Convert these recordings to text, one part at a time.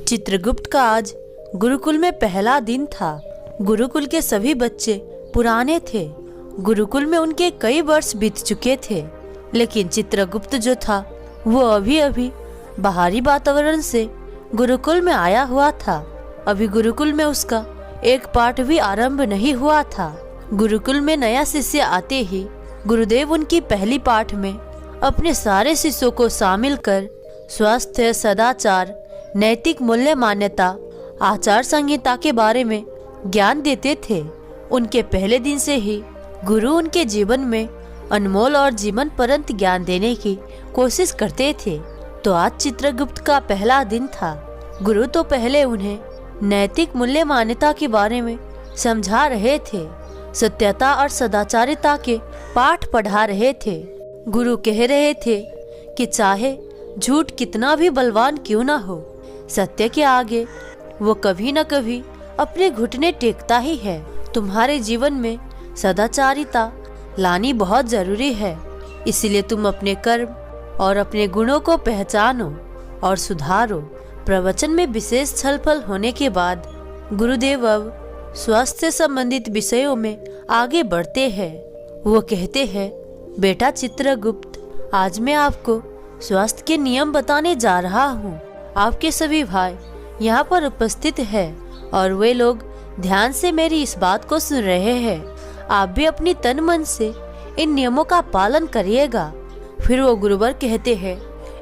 चित्रगुप्त का आज गुरुकुल में पहला दिन था। गुरुकुल के सभी बच्चे पुराने थे। गुरुकुल में उनके कई वर्ष बीत चुके थे, लेकिन चित्रगुप्त जो था वो अभी अभी बाहरी वातावरण से गुरुकुल में आया हुआ था। अभी गुरुकुल में उसका एक पाठ भी आरंभ नहीं हुआ था। गुरुकुल में नया शिष्य आते ही गुरुदेव उनकी पहली पाठ में अपने सारे शिष्यों को शामिल कर स्वास्थ्य, सदाचार, नैतिक मूल्य, मान्यता, आचार संहिता के बारे में ज्ञान देते थे। उनके पहले दिन से ही गुरु उनके जीवन में अनमोल और जीवन पर्यंत ज्ञान देने की कोशिश करते थे। तो आज चित्रगुप्त का पहला दिन था। गुरु तो पहले उन्हें नैतिक मूल्य, मान्यता के बारे में समझा रहे थे, सत्यता और सदाचारिता के पाठ पढ़ा रहे थे। गुरु कह रहे थे कि चाहे झूठ कितना भी बलवान क्यों ना हो, सत्य के आगे वो कभी न कभी अपने घुटने टेकता ही है। तुम्हारे जीवन में सदाचारिता लानी बहुत जरूरी है, इसलिए तुम अपने कर्म और अपने गुणों को पहचानो और सुधारो। प्रवचन में विशेष छलफल होने के बाद गुरुदेव अब स्वास्थ्य से संबंधित विषयों में आगे बढ़ते हैं। वो कहते हैं, बेटा चित्रगुप्त, आज मैं आपको स्वास्थ्य के नियम बताने जा रहा हूँ। आपके सभी भाई यहाँ पर उपस्थित हैं और वे लोग ध्यान से मेरी इस बात को सुन रहे हैं। आप भी अपनी तन मन से इन नियमों का पालन करिएगा। फिर वो गुरुवर कहते हैं,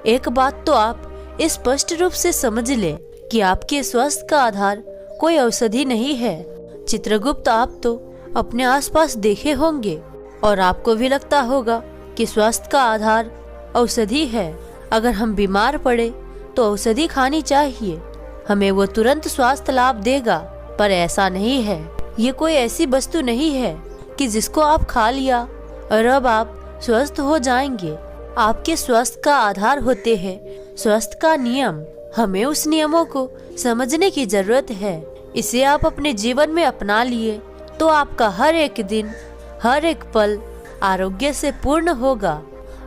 एक बात तो आप स्पष्ट रूप से समझ ले कि आपके स्वास्थ्य का आधार कोई औषधि नहीं है। चित्रगुप्त, आप तो अपने आसपास देखे होंगे और आपको भी लगता होगा कि स्वास्थ्य का आधार औषधि है। अगर हम बीमार पड़े तो औषधि खानी चाहिए, हमें वो तुरंत स्वास्थ्य लाभ देगा। पर ऐसा नहीं है। ये कोई ऐसी वस्तु नहीं है कि जिसको आप खा लिया और अब आप स्वस्थ हो जाएंगे। आपके स्वास्थ्य का आधार होते हैं स्वास्थ्य का नियम। हमें उस नियमों को समझने की जरूरत है। इसे आप अपने जीवन में अपना लिए तो आपका हर एक दिन, हर एक पल आरोग्य से पूर्ण होगा।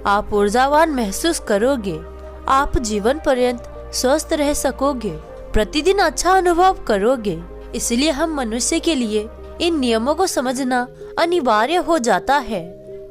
आप ऊर्जावान महसूस करोगे। आप जीवन पर्यंत स्वस्थ रह सकोगे, प्रतिदिन अच्छा अनुभव करोगे। इसलिए हम मनुष्य के लिए इन नियमों को समझना अनिवार्य हो जाता है,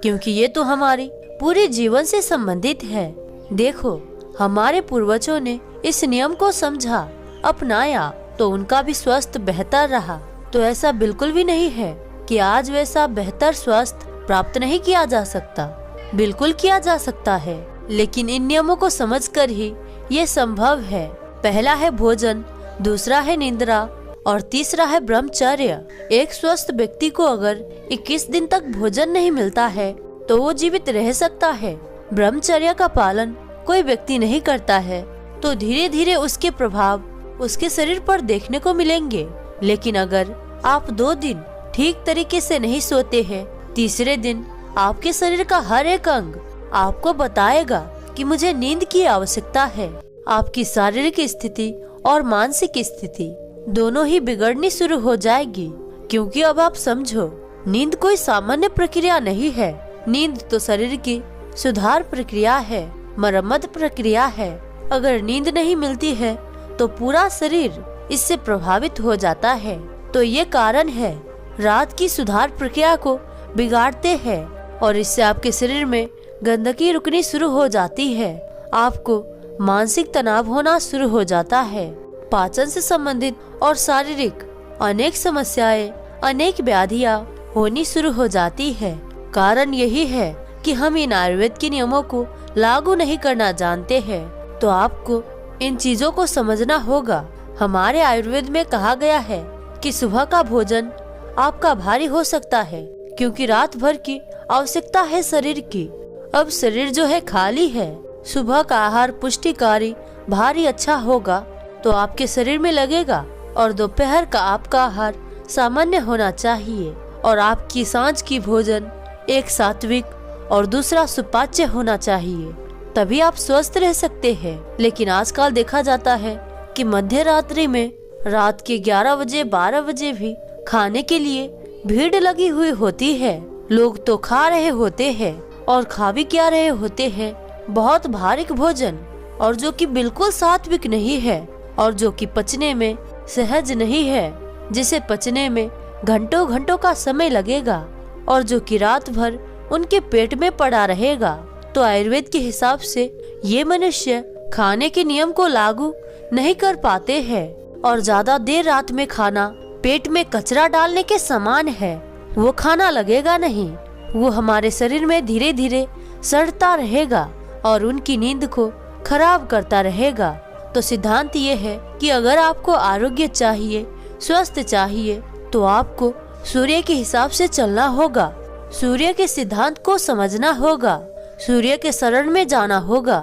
क्योंकि ये तो हमारे पूरे जीवन से संबंधित है। देखो, हमारे पूर्वजों ने इस नियम को समझा, अपनाया तो उनका भी स्वास्थ्य बेहतर रहा। तो ऐसा बिल्कुल भी नहीं है कि आज वैसा बेहतर स्वास्थ्य प्राप्त नहीं किया जा सकता। बिल्कुल किया जा सकता है, लेकिन इन नियमों को समझकर ही ये संभव है। पहला है भोजन, दूसरा है निद्रा और तीसरा है ब्रह्मचर्य। एक स्वस्थ व्यक्ति को अगर 21 दिन तक भोजन नहीं मिलता है तो वो जीवित रह सकता है। ब्रह्मचर्य का पालन कोई व्यक्ति नहीं करता है तो धीरे धीरे उसके प्रभाव उसके शरीर पर देखने को मिलेंगे। लेकिन अगर आप 2 दिन ठीक तरीके से नहीं सोते हैं, तीसरे दिन आपके शरीर का हर एक अंग आपको बताएगा कि मुझे नींद की आवश्यकता है। आपकी शारीरिक स्थिति और मानसिक स्थिति दोनों ही बिगड़नी शुरू हो जाएगी, क्योंकि अब आप समझो, नींद कोई सामान्य प्रक्रिया नहीं है। नींद तो शरीर की सुधार प्रक्रिया है, मरम्मत प्रक्रिया है। अगर नींद नहीं मिलती है तो पूरा शरीर इससे प्रभावित हो जाता है। तो ये कारण है, रात की सुधार प्रक्रिया को बिगाड़ते हैं और इससे आपके शरीर में गंदगी रुकनी शुरू हो जाती है। आपको मानसिक तनाव होना शुरू हो जाता है। पाचन से संबंधित और शारीरिक अनेक समस्याएं, अनेक व्याधियां होनी शुरू हो जाती है। कारण यही है कि हम इन आयुर्वेद के नियमों को लागू नहीं करना जानते हैं। तो आपको इन चीजों को समझना होगा। हमारे आयुर्वेद में कहा गया है कि सुबह का भोजन आपका भारी हो सकता है, क्योंकि रात भर की आवश्यकता है शरीर की। अब शरीर जो है खाली है। सुबह का आहार पुष्टिकारी, भारी, अच्छा होगा तो आपके शरीर में लगेगा और दोपहर का आपका आहार सामान्य होना चाहिए और आपकी सांझ की भोजन एक सात्विक और दूसरा सुपाच्य होना चाहिए। तभी आप स्वस्थ रह सकते हैं। लेकिन आजकल देखा जाता है कि मध्य रात्रि में रात के 11 बजे 12 बजे भी खाने के लिए भीड़ लगी हुई होती है। लोग तो खा रहे होते हैं और खा भी क्या रहे होते हैं, बहुत भारी भोजन, और जो कि बिल्कुल सात्विक नहीं है। और जो कि पचने में सहज नहीं है, जिसे पचने में घंटों घंटों का समय लगेगा और जो कि रात भर उनके पेट में पड़ा रहेगा। तो आयुर्वेद के हिसाब से ये मनुष्य खाने के नियम को लागू नहीं कर पाते हैं और ज्यादा देर रात में खाना पेट में कचरा डालने के समान है। वो खाना लगेगा नहीं, वो हमारे शरीर में धीरे धीरे सड़ता रहेगा और उनकी नींद को खराब करता रहेगा। तो सिद्धांत ये है कि अगर आपको आरोग्य चाहिए, स्वस्थ चाहिए, तो आपको सूर्य के हिसाब से चलना होगा, सूर्य के सिद्धांत को समझना होगा, सूर्य के शरण में जाना होगा।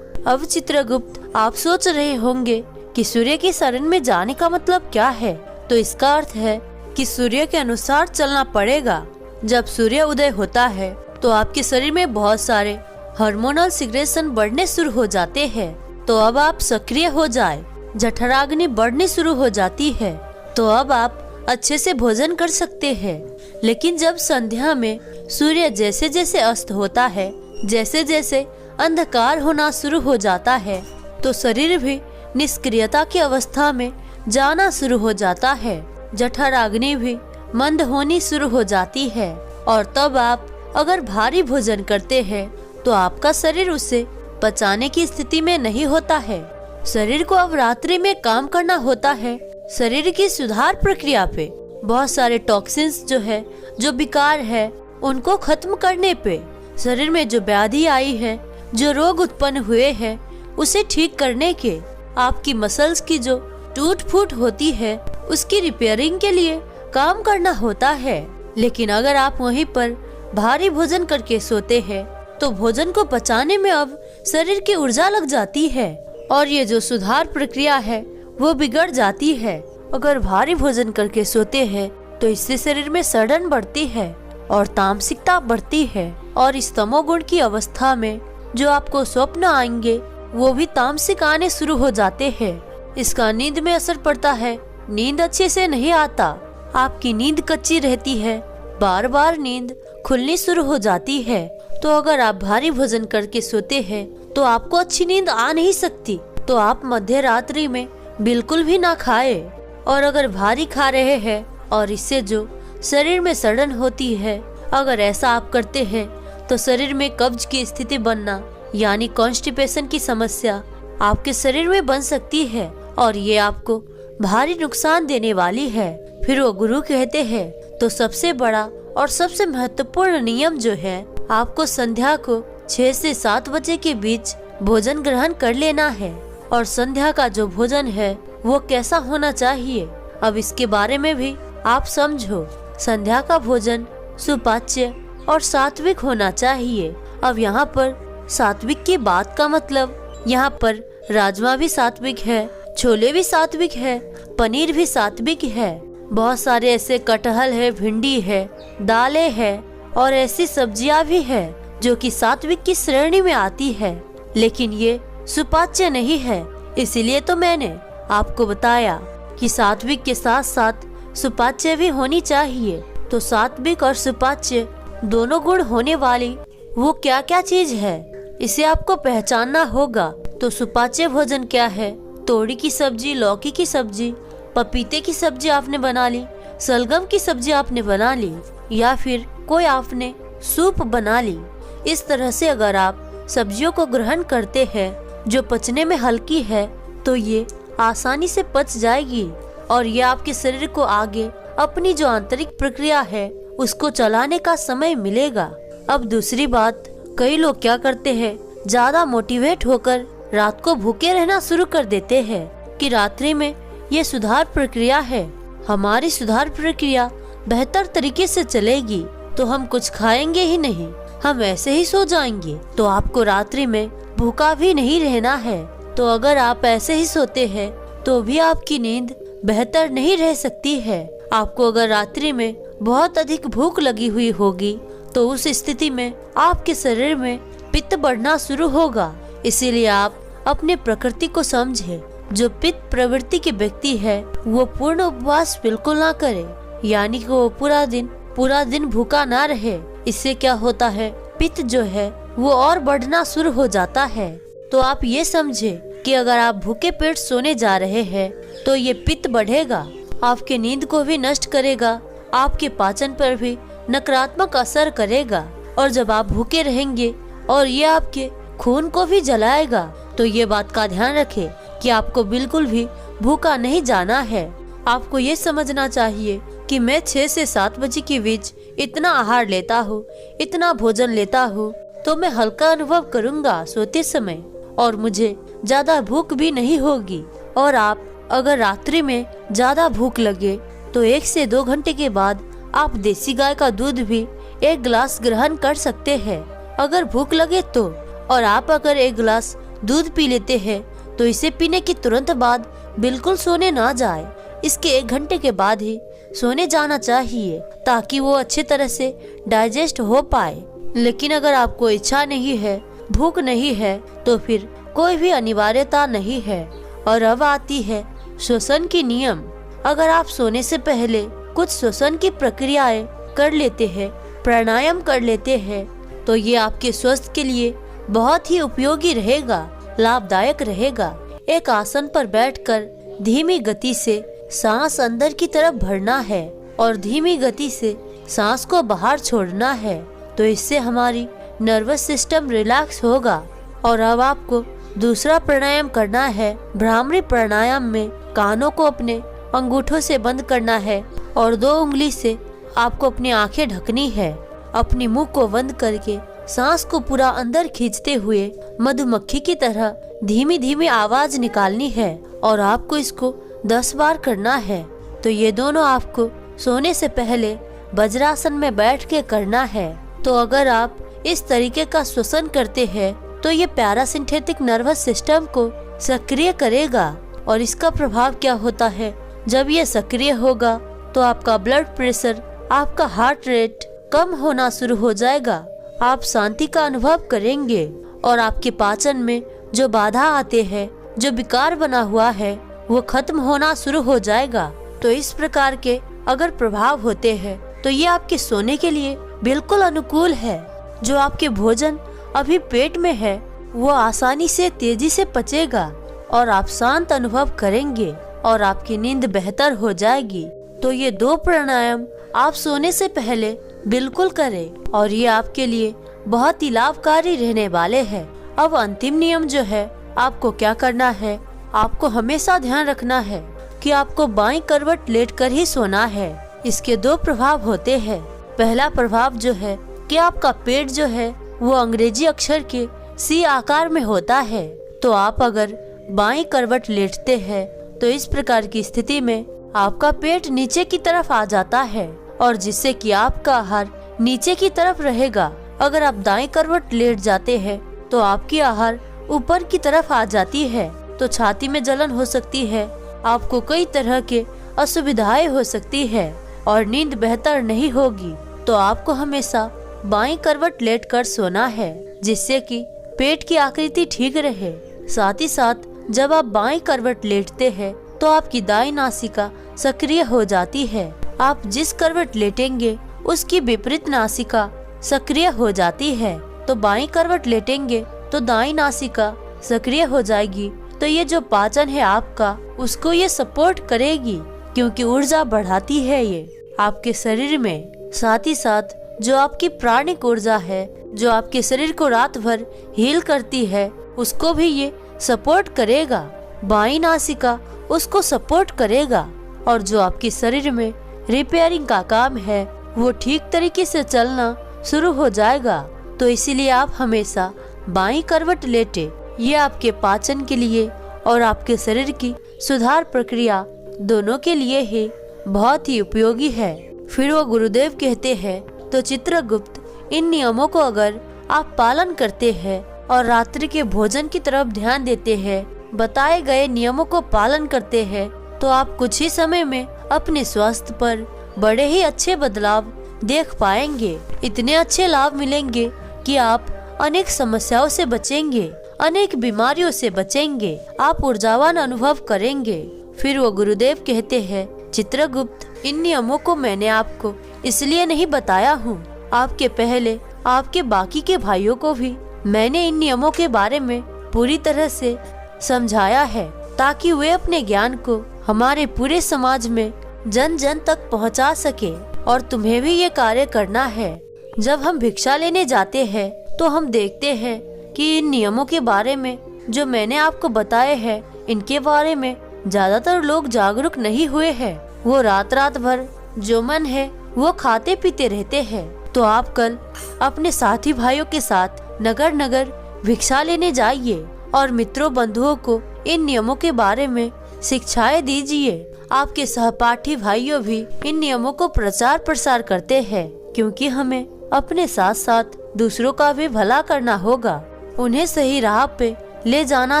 अब चित्रगुप्त, आप सोच रहे होंगे कि सूर्य की शरण में जाने का मतलब क्या है? तो इसका अर्थ है कि सूर्य के अनुसार चलना पड़ेगा। जब सूर्य उदय होता है तो आपके शरीर में बहुत सारे हार्मोनल सिक्रेशन बढ़ने शुरू हो जाते हैं। तो अब आप सक्रिय हो जाए, जठराग्नि बढ़नी शुरू हो जाती है, तो अब आप अच्छे से भोजन कर सकते हैं। लेकिन जब संध्या में सूर्य जैसे जैसे अस्त होता है, जैसे जैसे अंधकार होना शुरू हो जाता है, तो शरीर भी निष्क्रियता की अवस्था में जाना शुरू हो जाता है, जठराग्नि भी मंद होनी शुरू हो जाती है। और तब आप अगर भारी भोजन करते हैं तो आपका शरीर उसे पचाने की स्थिति में नहीं होता है। शरीर को अब रात्रि में काम करना होता है शरीर की सुधार प्रक्रिया पे, बहुत सारे टॉक्सिन्स जो है, जो विकार है, उनको खत्म करने पे, शरीर में जो व्याधि आई है, जो रोग उत्पन्न हुए हैं, उसे ठीक करने के, आपकी मसल्स की जो टूट फूट होती है उसकी रिपेयरिंग के लिए काम करना होता है। लेकिन अगर आप वहीं पर भारी भोजन करके सोते हैं तो भोजन को पचाने में अब शरीर की ऊर्जा लग जाती है और ये जो सुधार प्रक्रिया है वो बिगड़ जाती है। अगर भारी भोजन करके सोते हैं तो इससे शरीर में सड़न बढ़ती है और तामसिकता बढ़ती है और इस तमोगुण की अवस्था में जो आपको स्वप्न आएंगे वो भी तामसिक आने शुरू हो जाते हैं। इसका नींद में असर पड़ता है, नींद अच्छे से नहीं आता, आपकी नींद कच्ची रहती है, बार बार नींद खुलनी शुरू हो जाती है। तो अगर आप भारी भोजन करके सोते हैं तो आपको अच्छी नींद आ नहीं सकती, तो आप मध्य रात्रि में बिल्कुल भी ना खाए। और अगर भारी खा रहे हैं और इससे जो शरीर में सड़न होती है, अगर ऐसा आप करते हैं तो शरीर में कब्ज की स्थिति बनना यानी कॉन्स्टिपेशन की समस्या आपके शरीर में बन सकती है और ये आपको भारी नुकसान देने वाली है। फिर वो गुरु कहते हैं तो सबसे बड़ा और सबसे महत्वपूर्ण नियम जो है, आपको संध्या को 6 से 7 बजे के बीच भोजन ग्रहण कर लेना है। और संध्या का जो भोजन है वो कैसा होना चाहिए, अब इसके बारे में भी आप समझो। संध्या का भोजन सुपाच्य और सात्विक होना चाहिए। अब यहाँ पर सात्विक की बात का मतलब, यहाँ पर राजमा भी सात्विक है, छोले भी सात्विक है, पनीर भी सात्विक है, बहुत सारे ऐसे कटहल है, भिंडी है, दालें है और ऐसी सब्जियां भी है जो कि सात्विक की श्रेणी में आती है, लेकिन ये सुपाच्य नहीं है। इसीलिए तो मैंने आपको बताया कि सात्विक के साथ साथ सुपाच्य भी होनी चाहिए। तो सात्विक और सुपाच्य दोनों गुण होने वाली वो क्या क्या चीज है, इसे आपको पहचानना होगा। तो सुपाच्य भोजन क्या है? तोड़ी की सब्जी, लौकी की सब्जी, पपीते की सब्जी आपने बना ली, सलगम की सब्जी आपने बना ली, या फिर कोई आपने सूप बना ली। इस तरह से अगर आप सब्जियों को ग्रहण करते हैं जो पचने में हल्की है तो ये आसानी से पच जाएगी और ये आपके शरीर को आगे अपनी जो आंतरिक प्रक्रिया है उसको चलाने का समय मिलेगा। अब दूसरी बात, कई लोग क्या करते हैं, ज्यादा मोटिवेट होकर रात को भूखे रहना शुरू कर देते हैं कि रात्रि में ये सुधार प्रक्रिया है, हमारी सुधार प्रक्रिया बेहतर तरीके से चलेगी तो हम कुछ खाएंगे ही नहीं, हम ऐसे ही सो जाएंगे। तो आपको रात्रि में भूखा भी नहीं रहना है। तो अगर आप ऐसे ही सोते हैं तो भी आपकी नींद बेहतर नहीं रह सकती है। आपको अगर रात्रि में बहुत अधिक भूख लगी हुई होगी तो उस स्थिति में आपके शरीर में पित्त बढ़ना शुरू होगा। इसीलिए आप अपने प्रकृति को समझे। जो पित्त प्रवृत्ति के व्यक्ति है वो पूर्ण उपवास बिल्कुल ना करे, यानी कि वो पूरा दिन भूखा ना रहे। इससे क्या होता है, पित्त जो है वो और बढ़ना शुरू हो जाता है। तो आप ये समझे कि अगर आप भूखे पेट सोने जा रहे हैं तो ये पित्त बढ़ेगा, आपके नींद को भी नष्ट करेगा, आपके पाचन पर भी नकारात्मक असर करेगा। और जब आप भूखे रहेंगे और ये आपके खून को भी जलाएगा। तो ये बात का ध्यान रखें कि आपको बिल्कुल भी भूखा नहीं जाना है। आपको ये समझना चाहिए कि मैं 6 से 7 बजे के बीच इतना आहार लेता हूँ, इतना भोजन लेता हूँ, तो मैं हल्का अनुभव करूँगा सोते समय और मुझे ज्यादा भूख भी नहीं होगी। और आप अगर रात्रि में ज्यादा भूख लगे तो 1 से 2 घंटे के बाद आप देसी गाय का दूध भी 1 गिलास ग्रहण कर सकते हैं अगर भूख लगे तो। और आप अगर 1 गिलास दूध पी लेते हैं तो इसे पीने के तुरंत बाद बिल्कुल सोने ना जाए। इसके 1 घंटे के बाद ही सोने जाना चाहिए ताकि वो अच्छे तरह से डाइजेस्ट हो पाए। लेकिन अगर आपको इच्छा नहीं है, भूख नहीं है, तो फिर कोई भी अनिवार्यता नहीं है। और अब आती है श्वसन की नियम। अगर आप सोने से पहले कुछ श्वसन की प्रक्रियाएं कर लेते हैं, प्राणायाम कर लेते हैं, तो ये आपके स्वास्थ्य के लिए बहुत ही उपयोगी रहेगा, लाभदायक रहेगा। एक आसन पर बैठकर धीमी गति से सांस अंदर की तरफ भरना है और धीमी गति से सांस को बाहर छोड़ना है। तो इससे हमारी नर्वस सिस्टम रिलैक्स होगा। और अब आपको दूसरा प्राणायाम करना है। भ्रामरी प्राणायाम में कानों को अपने अंगूठों से बंद करना है और 2 उंगली से आपको अपनी आंखें ढकनी है। अपनी मुंह को बंद करके सांस को पूरा अंदर खींचते हुए मधुमक्खी की तरह धीमी धीमी आवाज निकालनी है और आपको इसको 10 बार करना है। तो ये दोनों आपको सोने से पहले वज्रासन में बैठ के करना है। तो अगर आप इस तरीके का श्वसन करते हैं तो ये पैरासिम्पैथिक नर्वस सिस्टम को सक्रिय करेगा। और इसका प्रभाव क्या होता है, जब ये सक्रिय होगा तो आपका ब्लड प्रेशर, आपका हार्ट रेट कम होना शुरू हो जाएगा। आप शांति का अनुभव करेंगे और आपके पाचन में जो बाधा आते हैं, जो विकार बना हुआ है, वो खत्म होना शुरू हो जाएगा। तो इस प्रकार के अगर प्रभाव होते हैं तो ये आपके सोने के लिए बिल्कुल अनुकूल है। जो आपके भोजन अभी पेट में है वो आसानी से तेजी से पचेगा और आप शांत अनुभव करेंगे और आपकी नींद बेहतर हो जाएगी। तो ये 2 प्राणायाम आप सोने से पहले बिल्कुल करें और ये आपके लिए बहुत ही लाभकारी रहने वाले हैं। अब अंतिम नियम जो है, आपको क्या करना है, आपको हमेशा ध्यान रखना है कि आपको बाईं करवट लेटकर ही सोना है। इसके 2 प्रभाव होते हैं। पहला प्रभाव जो है कि आपका पेट जो है वो अंग्रेजी अक्षर के सी आकार में होता है। तो आप अगर बाईं करवट लेटते हैं तो इस प्रकार की स्थिति में आपका पेट नीचे की तरफ आ जाता है और जिससे कि आपका आहार नीचे की तरफ रहेगा। अगर आप दाईं करवट लेट जाते हैं तो आपकी आहार ऊपर की तरफ आ जाती है, तो छाती में जलन हो सकती है, आपको कई तरह के असुविधाएं हो सकती है और नींद बेहतर नहीं होगी। तो आपको हमेशा बाईं करवट लेट कर सोना है जिससे कि पेट की आकृति ठीक रहे। साथ ही साथ जब आप बाईं करवट लेटते हैं तो आपकी दाईं नासिका सक्रिय हो जाती है। आप जिस करवट लेटेंगे उसकी विपरीत नासिका सक्रिय हो जाती है। तो बाईं करवट लेटेंगे तो दाईं नासिका सक्रिय हो जाएगी। तो ये जो पाचन है आपका, उसको ये सपोर्ट करेगी क्योंकि ऊर्जा बढ़ाती है ये आपके शरीर में। साथ ही साथ जो आपकी प्राणिक ऊर्जा है, जो आपके शरीर को रात भर हील करती है, उसको भी ये सपोर्ट करेगा। बाईं नासिका उसको सपोर्ट करेगा और जो आपके शरीर में रिपेयरिंग का काम है वो ठीक तरीके से चलना शुरू हो जाएगा। तो इसीलिए आप हमेशा बाईं करवट लेटे। ये आपके पाचन के लिए और आपके शरीर की सुधार प्रक्रिया दोनों के लिए ही बहुत ही उपयोगी है। फिर वो गुरुदेव कहते हैं, तो चित्रगुप्त इन नियमों को अगर आप पालन करते हैं और रात्रि के भोजन की तरफ ध्यान देते हैं, बताए गए नियमों को पालन करते हैं, तो आप कुछ ही समय में अपने स्वास्थ्य पर बड़े ही अच्छे बदलाव देख पाएंगे। इतने अच्छे लाभ मिलेंगे कि आप अनेक समस्याओं से बचेंगे, अनेक बीमारियों से बचेंगे, आप ऊर्जावान अनुभव करेंगे। फिर वो गुरुदेव कहते हैं, चित्रगुप्त इन नियमों को मैंने आपको इसलिए नहीं बताया हूँ, आपके पहले आपके बाकी के भाइयों को भी मैंने इन नियमों के बारे में पूरी तरह से समझाया है ताकि वे अपने ज्ञान को हमारे पूरे समाज में जन जन तक पहुंचा सके। और तुम्हें भी ये कार्य करना है। जब हम भिक्षा लेने जाते हैं तो हम देखते हैं कि इन नियमों के बारे में जो मैंने आपको बताए हैं, इनके बारे में ज्यादातर लोग जागरूक नहीं हुए हैं। वो रात रात भर जो मन है वो खाते पीते रहते हैं। तो आप कल अपने साथी भाइयों के साथ नगर नगर भिक्षा लेने जाइए और मित्रों बंधुओं को इन नियमों के बारे में शिक्षाएं दीजिए। आपके सहपाठी भाइयों भी इन नियमों को प्रचार प्रसार करते हैं, क्योंकि हमें अपने साथ साथ दूसरों का भी भला करना होगा, उन्हें सही राह पे ले जाना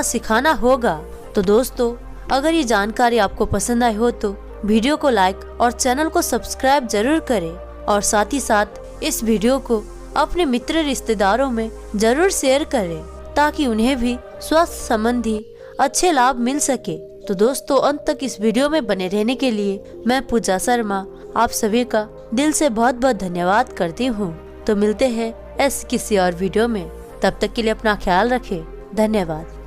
सिखाना होगा। तो दोस्तों, अगर ये जानकारी आपको पसंद आई हो तो वीडियो को लाइक और चैनल को सब्सक्राइब जरूर करें और साथ ही साथ इस वीडियो को अपने मित्र रिश्तेदारों में जरूर शेयर करें ताकि उन्हें भी स्वास्थ्य संबंधी अच्छे लाभ मिल सके। तो दोस्तों, अंत तक इस वीडियो में बने रहने के लिए मैं पूजा शर्मा आप सभी का दिल से बहुत बहुत धन्यवाद करती हूँ। तो मिलते हैं ऐसे किसी और वीडियो में, तब तक के लिए अपना ख्याल रखें। धन्यवाद।